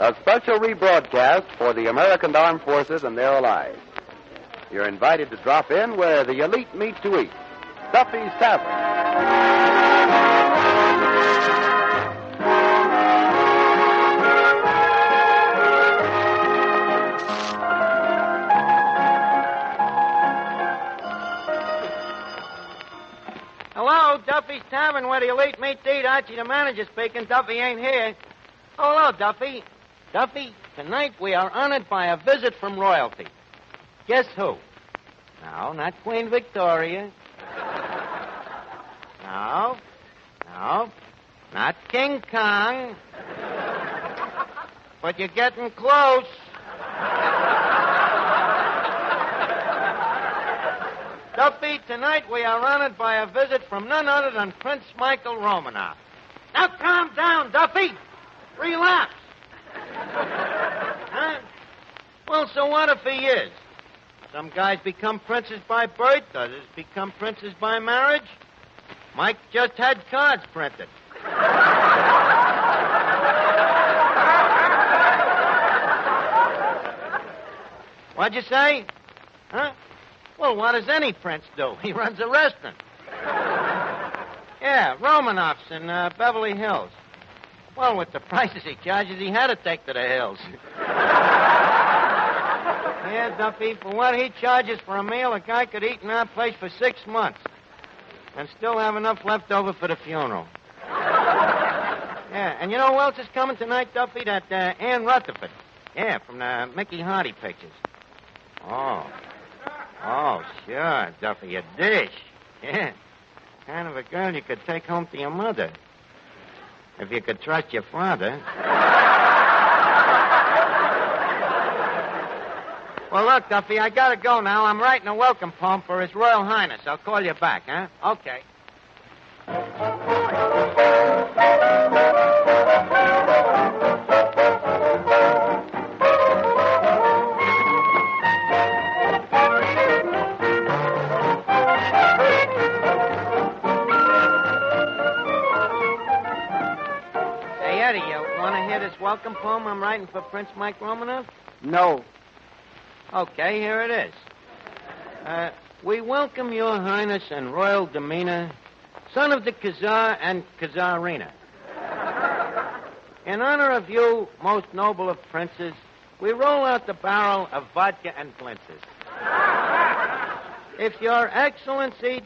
a special rebroadcast for the American Armed Forces and their allies. You're invited to drop in where the elite meet to eat. Duffys Tavern. Hello, Duffys Tavern, where the elite meet to eat. Archie, the manager, speaking. Duffy ain't here. Oh, hello, Duffy. Duffy, tonight we are honored by a visit from royalty. Guess who? No, not Queen Victoria. No, not King Kong. But you're getting close. Duffy, tonight we are honored by a visit from none other than Prince Michael Romanoff. Now calm down, Duffy. Relax. Huh? Well, so what if he is? Some guys become princes by birth, others become princes by marriage. Mike just had cards printed. What'd you say? Huh? Well, what does any prince do? He runs a restaurant. Yeah, Romanoff's in Beverly Hills. Well, with the prices he charges, he had to take to the hills. Yeah, Duffy, for what he charges for a meal, a guy could eat in our place for 6 months and still have enough left over for the funeral. Yeah, and you know who else is coming tonight, Duffy? That Ann Rutherford. Yeah, from the Mickey Hardy pictures. Oh, sure, Duffy, a dish. Yeah, kind of a girl you could take home to your mother. If you could trust your father. Well, look, Duffy, I gotta go now. I'm writing a welcome poem for His Royal Highness. I'll call you back, huh? Okay. Hey, Eddie, you want to hear this welcome poem I'm writing for Prince Mike Romanoff? No. Okay, here it is. We welcome your highness and royal demeanor, son of the Khazar and Khazarina. In honor of you, most noble of princes, we roll out the barrel of vodka and blintzes. If your excellency...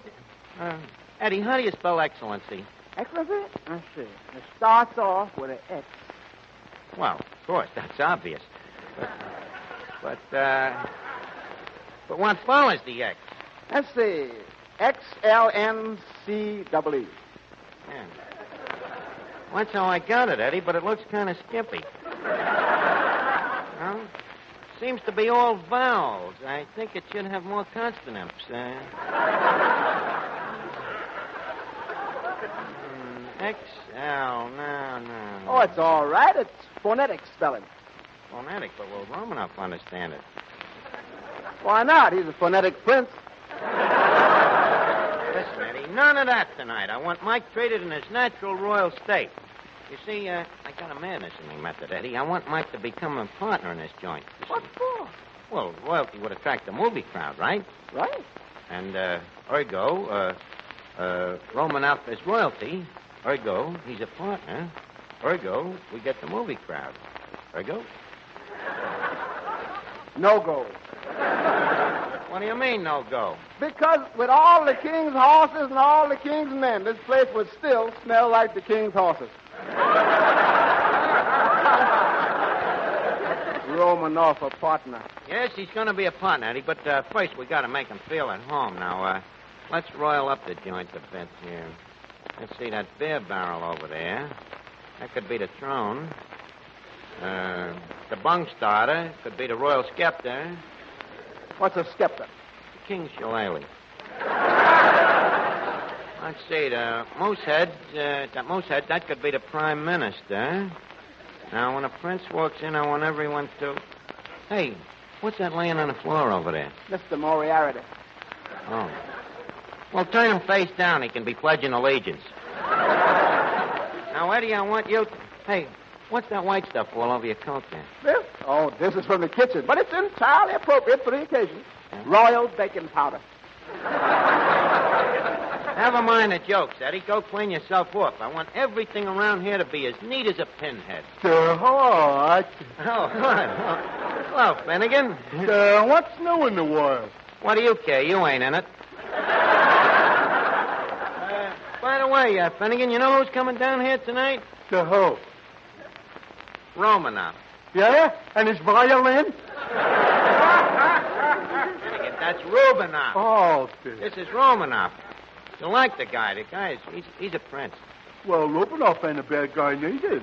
Eddie, how do you spell excellency? Excellency? Let's see. It starts off with an X. Well, of course, that's obvious. But what follows the X? Let's see. XLNCEE. Yeah. That's how I got it, Eddie, but it looks kind of skimpy. Well, seems to be all vowels. I think it should have more consonants. XL, no. Oh, it's all right. It's phonetic spelling. Phonetic, but will Romanoff understand it? Why not? He's a phonetic prince. Listen, Eddie, none of that tonight. I want Mike treated in his natural royal state. You see, I got a madness in me method, Eddie. I want Mike to become a partner in this joint. What for? Well, royalty would attract the movie crowd, right? Right. And, ergo, Romanoff is royalty. Ergo, he's a partner. Ergo, we get the movie crowd. Ergo? No go. What do you mean, no go? Because with all the king's horses and all the king's men, this place would still smell like the king's horses. Romanoff, a partner. Yes, he's going to be a partner, Eddie, but first we got to make him feel at home. Now, let's royal up the joint a bit here. Let's see that beer barrel over there. That could be the throne. The bung starter could be the royal scepter. What's a scepter? The king's shillelagh. Let's see, the moose head, that could be the prime minister. Now, when a prince walks in, I want everyone to... Hey, what's that laying on the floor over there? Mr. Moriarty. Oh. Well, turn him face down. He can be pledging allegiance. Now, Eddie, I want you... Hey, What's that white stuff all over your coat there? This? Oh, this is from the kitchen, but it's entirely appropriate for the occasion. Royal baking powder. Never mind the jokes, Eddie. Go clean yourself off. I want everything around here to be as neat as a pinhead. Hello, Oh, hello, Finnegan. what's new in the world? What do you care? You ain't in it. By the way, Finnegan, you know who's coming down here tonight? Who? Romanoff. Yeah? And his violin? Finnegan, that's Rubinoff. Oh, This is Romanoff. You like the guy. The guy he's a prince. well, Romanoff ain't a bad guy neither.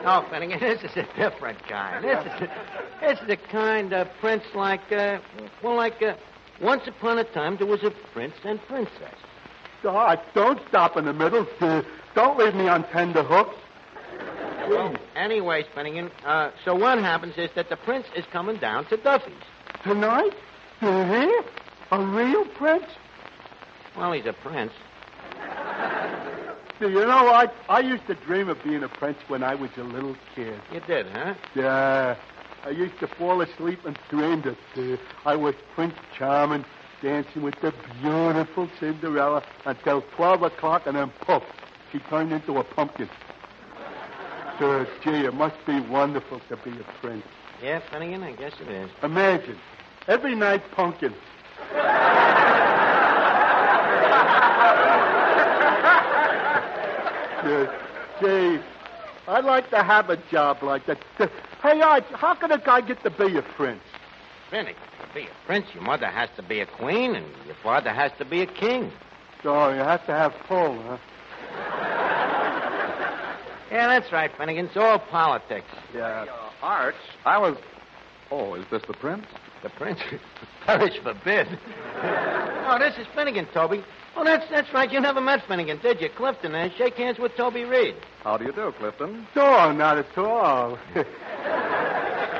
No, Finnegan, this is a different guy. This is the kind of prince like once upon a time there was a prince and princess. God, don't stop in the middle. Don't leave me on tender hooks. Well, anyways, Finnegan, so what happens is that the prince is coming down to Duffy's. Tonight? Here? A real prince? Well, he's a prince. You know, I used to dream of being a prince when I was a little kid. You did, huh? Yeah. I used to fall asleep and dream that I was Prince Charming, dancing with the beautiful Cinderella until 12 o'clock, and then poof, she turned into a pumpkin. Gee, it must be wonderful to be a prince. Yeah, Finnegan, I guess it is. Imagine, every night pumpkin. Gee, I'd like to have a job like that. Hey, Arch, how can a guy get to be a prince? Finnegan, to be a prince, your mother has to be a queen, and your father has to be a king. So you have to have pull, huh? Yeah, that's right, Finnegan. It's all politics. Yeah. Arch, I was... Oh, is this the prince? The prince? Perish forbid. Oh, this is Finnegan, Toby. Oh, that's right. You never met Finnegan, did you? Clifton, shake hands with Toby Reed. How do you do, Clifton? No, not at all.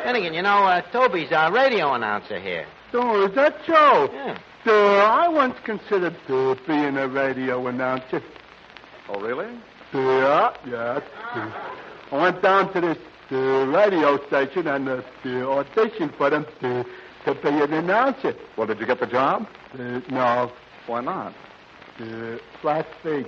Finnegan, you know, Toby's our radio announcer here. Oh, is that so? Yeah. I once considered being a radio announcer. Oh, really? Yeah. I went down to this radio station and auditioned for them to be an announcer. Well, did you get the job? No. Why not? Flat feet.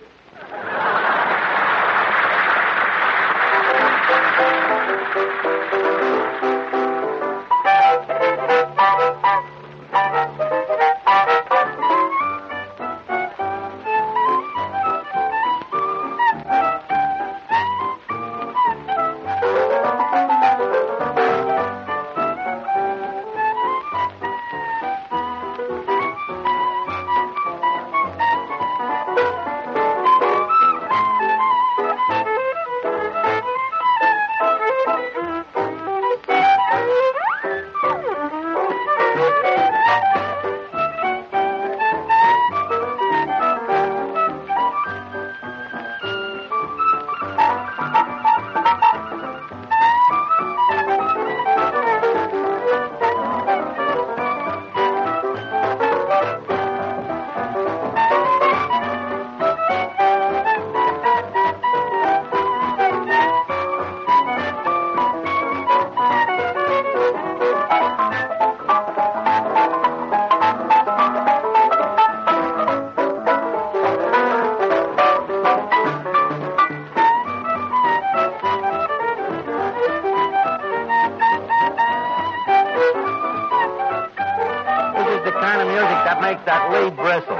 That lead bristle.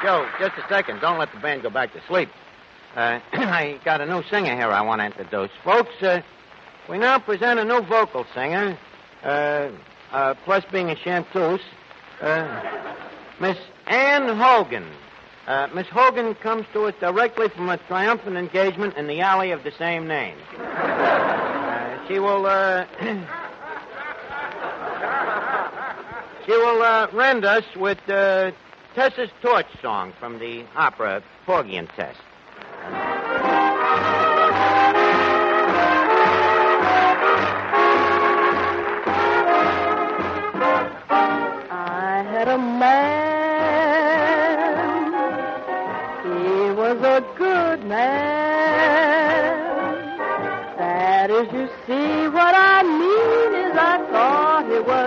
Joe, just a second. Don't let the band go back to sleep. I got a new singer here I want to introduce. Folks, we now present a new vocal singer. Plus being a chanteuse, Miss Ann Hogan. Miss Hogan comes to us directly from a triumphant engagement in the alley of the same name. She will rend us with Tessas torch song from the opera Porgy and Tess.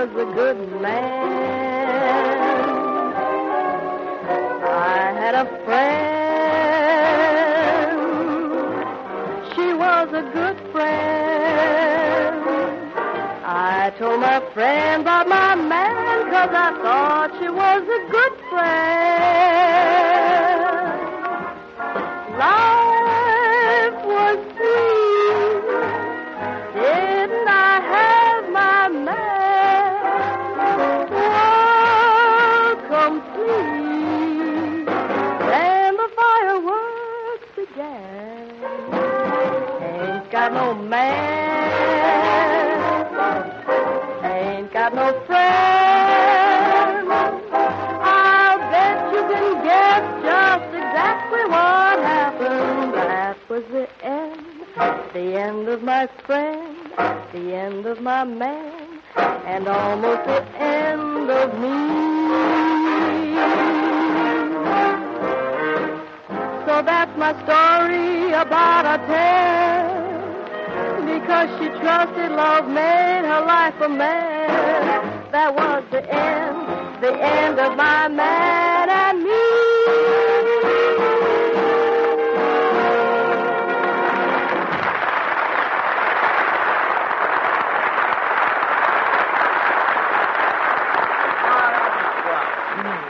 was a good man. I had a friend. She was a good friend. I told my friend about my man 'cause I thought she was a good friend. Life was sweet. Didn't I have my man? World complete. Then the fireworks began. Ain't got no man. Ain't got no friend. I'll bet you can guess just exactly what happened. That was the end of my friend, the end of my man, and almost the end of me. So that's my story about a tale. Because she trusted love made her life a man. That was the end of my man and me.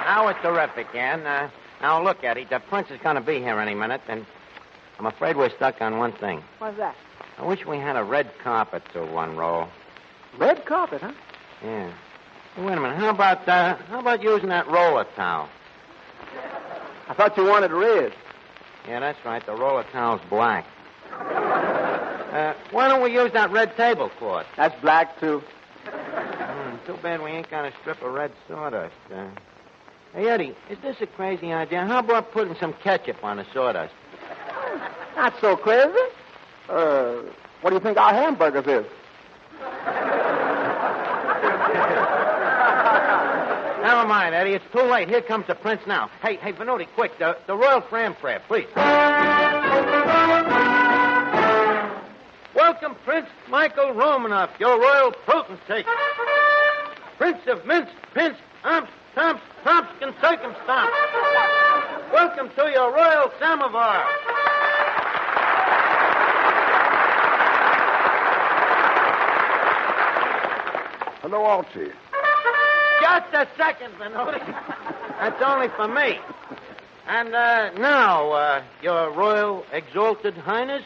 Now it's terrific, Ann. Now look, Eddie, the prince is going to be here any minute, and I'm afraid we're stuck on one thing. What's that? I wish we had a red carpet to unroll. Red carpet, huh? Yeah. Hey, wait a minute. How about using that roller towel? I thought you wanted red. Yeah, that's right. The roller towel's black. Why don't we use that red tablecloth? That's black, too. Too bad we ain't got a strip of red sawdust. Hey, Eddie, is this a crazy idea? How about putting some ketchup on the sawdust? Not so crazy. What do you think our hamburgers is? Never mind, Eddie. It's too late. Here comes the prince now. Hey, Venuti, quick. The royal fanfare, please. Welcome, Prince Michael Romanoff, your royal potentate. Prince of Minsk, Pinsk, Umps, Tumps, Trumps, and Circumstance. Welcome to your royal samovar. Hello, Archie. Just a second, Venuti. That's only for me. And now, your royal exalted highness...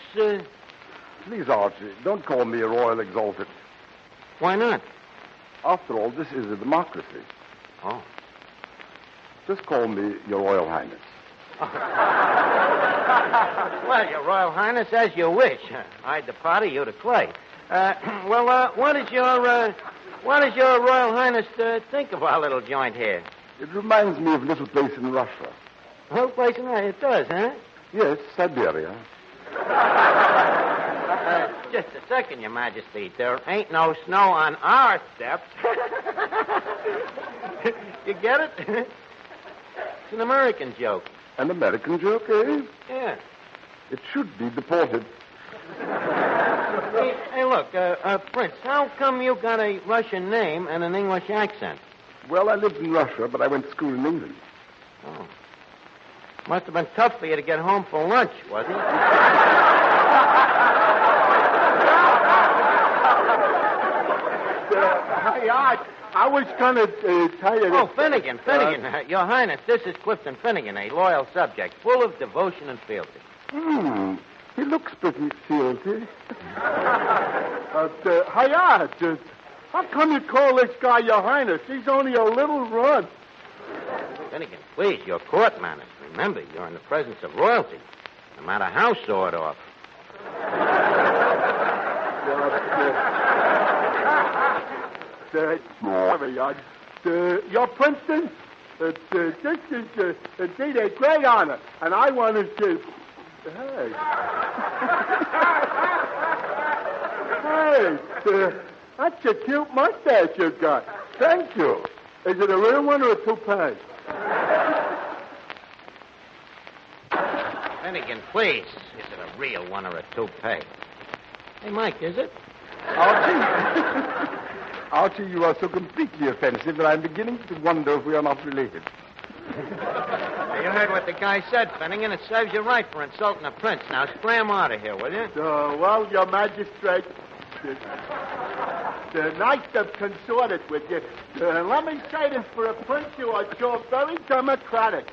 Please, Archie, don't call me a royal exalted. Why not? After all, this is a democracy. Oh. Just call me your royal highness. Well, your royal highness, as you wish. I depart you to clay. What does your royal highness think of our little joint here? It reminds me of a little place in Russia. A little place in Russia? It does, huh? Yes, Siberia. Just a second, Your Majesty. There ain't no snow on our steppes. You get it? It's an American joke. An American joke, eh? Yeah. It should be deported. Hey, look, Prince, how come you got a Russian name and an English accent? Well, I lived in Russia, but I went to school in England. Oh. Must have been tough for you to get home for lunch, wasn't it? I was going to tell you... Oh, Finnegan. Your Highness, this is Clifton Finnegan, a loyal subject, full of devotion and fealty. He looks pretty fealty. How come you call this guy your highness? He's only a little runt. Finnegan, please, your court manners. Remember, you're in the presence of royalty, no matter how sawed off. Your Princeton, this is indeed a great honor, and I wanted to... Hey, that's a cute mustache you've got. Thank you. Is it a real one or a toupee? Finnegan, please. Is it a real one or a toupee? Hey, Mike, is it? Archie? Archie, you are so completely offensive that I'm beginning to wonder if we are not related. You heard what the guy said, Finnegan. It serves you right for insulting a prince. Now, scram out of here, will you? Well, your magistrate, the knights have consorted with you. Let me say this, for a prince, you are sure very democratic.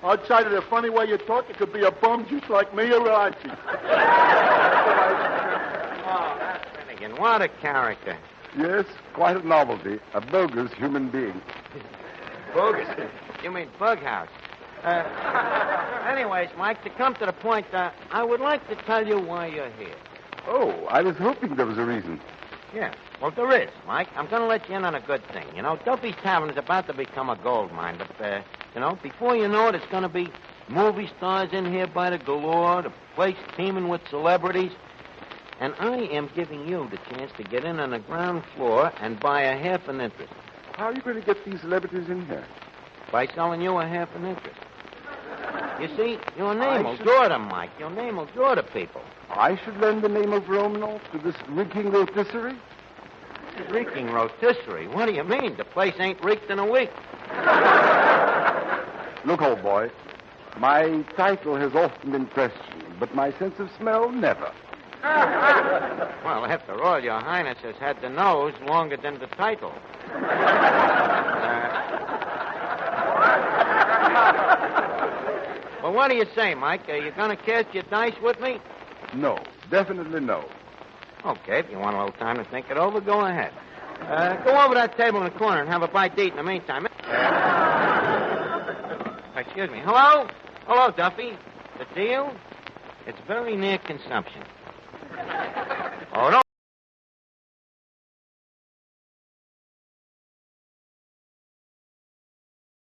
Outside of the funny way you talk, you could be a bum just like me or Archie. Oh, that's Finnegan. What a character. Yes, quite a novelty. A bogus human being. Bogus? You mean Bughouse. Anyways, Mike, to come to the point, I would like to tell you why you're here. Oh, I was hoping there was a reason. Yeah, well, there is, Mike. I'm going to let you in on a good thing. You know, Duffy's Tavern is about to become a gold mine, but, before you know it, it's going to be movie stars in here by the galore, the place teeming with celebrities. And I am giving you the chance to get in on the ground floor and buy a half an interest. How are you going to get these celebrities in here? By selling you a half an interest. You see, your name will draw them, Mike. Your name will draw the people. I should lend the name of Romanoff to this reeking rotisserie? Reeking rotisserie? What do you mean? The place ain't reeked in a week. Look, old boy, my title has often been questioned, but my sense of smell, never. Well, after all, your Highness has had the nose longer than the title. Well, what do you say, Mike? Are you going to cast your dice with me? No, definitely no. Okay, if you want a little time to think it over, go ahead. Go over that table in the corner and have a bite to eat in the meantime. Excuse me. Hello? Hello, Duffy. The deal? It's very near consumption. Oh, don't